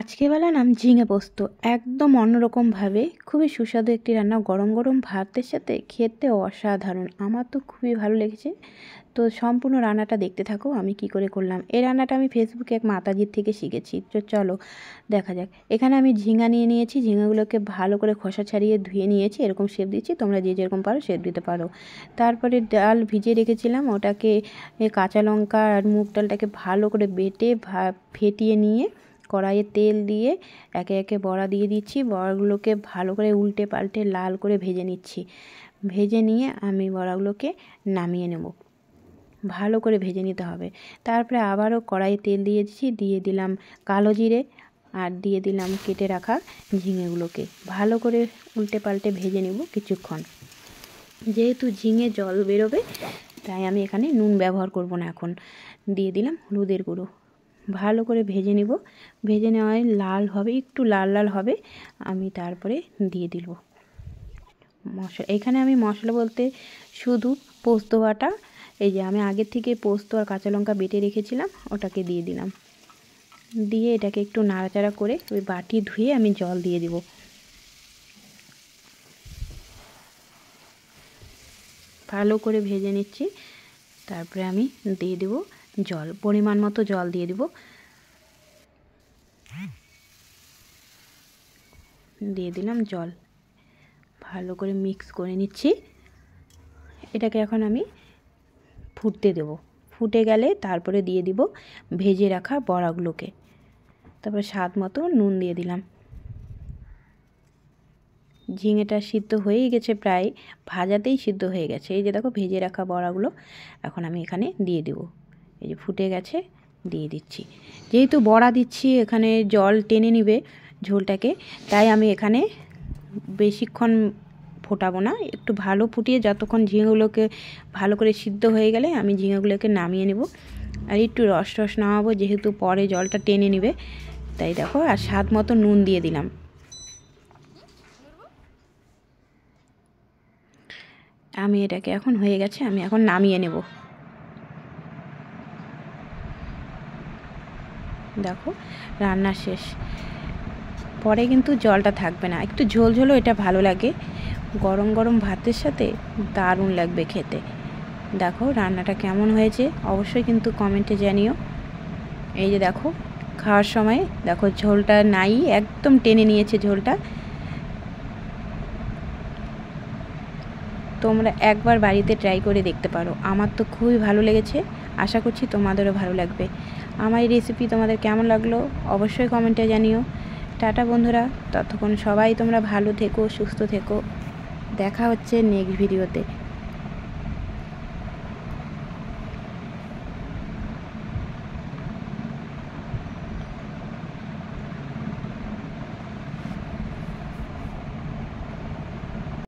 আজকে বানালাম ঝিঙে পোস্ত একদম অন্যরকমভাবে। খুবই সুস্বাদু একটি রান্না, গরম গরম ভাতের সাথে খেতে অসাধারণ। আমার তো খুবই ভালো লেগেছে। তো সম্পূর্ণ রান্নাটা দেখতে থাকো আমি কি করে করলাম। এই রান্নাটা আমি ফেসবুকে এক মাতাজির থেকে শিখেছি। তো চলো দেখা যাক। এখানে আমি ঝিঙা নিয়ে নিয়েছি, ঝিঙাগুলোকে ভালো করে খোসা ছাড়িয়ে ধুয়ে নিয়েছি। এরকম শেপ দিচ্ছি, তোমরা যে যেরকম পারো শেপ দিতে পারো। তারপরে ডাল ভিজিয়ে রেখেছিলাম, ওটাকে কাঁচা লঙ্কা আর মুগ ডালটাকে ভালো করে বেটে ফেটিয়ে নিয়ে কড়াইয়ে তেল দিয়ে একে একে বড়া দিয়ে দিচ্ছি। বড়াগুলোকে ভালো করে উল্টে পাল্টে লাল করে ভেজে নিচ্ছি। ভেজে নিয়ে আমি বড়াগুলোকে নামিয়ে নেব। ভালো করে ভেজে নিতে হবে। তারপরে আবারও কড়াইয়ে তেল দিয়ে দিচ্ছি, দিয়ে দিলাম কালো জিরে আর দিয়ে দিলাম কেটে রাখা ঝিঙেগুলোকে ভালো করে উল্টে পাল্টে ভেজে নেব কিছুক্ষণ। যেহেতু ঝিঙে জল বেরোবে তাই আমি এখানে নুন ব্যবহার করব না। এখন দিয়ে দিলাম হলুদের গুঁড়ো, ভালো করে ভেজে নেব। ভেজে নেওয়ায় লাল হবে, একটু লাল লাল হবে, আমি তারপরে দিয়ে দিব মশলা। এখানে আমি মশলা বলতে শুধু পোস্ত বাটা, এই যে আমি আগে থেকে পোস্ত আর কাঁচা লঙ্কা বেটে রেখেছিলাম ওটাকে দিয়ে দিলাম। দিয়ে এটাকে একটু নাড়াচাড়া করে ওই বাটি ধুয়ে আমি জল দিয়ে দিব। ভালো করে ভেজে নিচ্ছি। তারপরে আমি দিয়ে দেব জল, পরিমাণ মতো জল দিয়ে দিব। দিয়ে দিলাম জল, ভালো করে মিক্স করে নিচ্ছি। এটাকে এখন আমি ফুটতে দেব। ফুটে গেলে তারপরে দিয়ে দিব ভেজে রাখা বড়াগুলোকে। তারপর স্বাদ মতো নুন দিয়ে দিলাম। ঝিঙেটা সিদ্ধ হয়েই গেছে, প্রায় ভাজাতেই সিদ্ধ হয়ে গেছে। এই যে দেখো ভেজে রাখা বড়াগুলো এখন আমি এখানে দিয়ে দেব। এই যে ফুটে গেছে, দিয়ে দিচ্ছি। যেহেতু বড়া দিচ্ছি এখানে জল টেনে নিবে ঝোলটাকে, তাই আমি এখানে বেশিক্ষণ ফোটাবো না, একটু ভালো ফুটিয়ে যতক্ষণ ঝিঙেগুলোকে ভালো করে সিদ্ধ হয়ে গেলে আমি ঝিঙেগুলোকে নামিয়ে নেব। আর একটু রস রস নামাবো, যেহেতু পরে জলটা টেনে নেবে তাই দেখো। আর স্বাদ মতো নুন দিয়ে দিলাম। আমি এটাকে এখন হয়ে গেছে, আমি এখন নামিয়ে নেব। দেখো রান্না শেষ। পরে কিন্তু জলটা থাকবে না, একটু ঝোল ঝোলও এটা ভালো লাগে। গরম গরম ভাতের সাথে দারুণ লাগবে খেতে। দেখো রান্নাটা কেমন হয়েছে অবশ্যই কিন্তু কমেন্টে জানিও। এই যে দেখো খাওয়ার সময় দেখো ঝোলটা নাই, একদম টেনে নিয়েছে ঝোলটা। তোমরা একবার বাড়িতে ট্রাই করে দেখতে পারো। আমার তো খুবই ভালো লেগেছে, আশা করছি তোমাদেরও ভালো লাগবে। আমার এই রেসিপি তোমাদের কেমন লাগলো অবশ্যই কমেন্টে জানিও। টাটা বন্ধুরা, ততক্ষণ সবাই তোমরা ভালো থেকো, সুস্থ থেকো। দেখা হচ্ছে নেক্সট ভিডিওতে।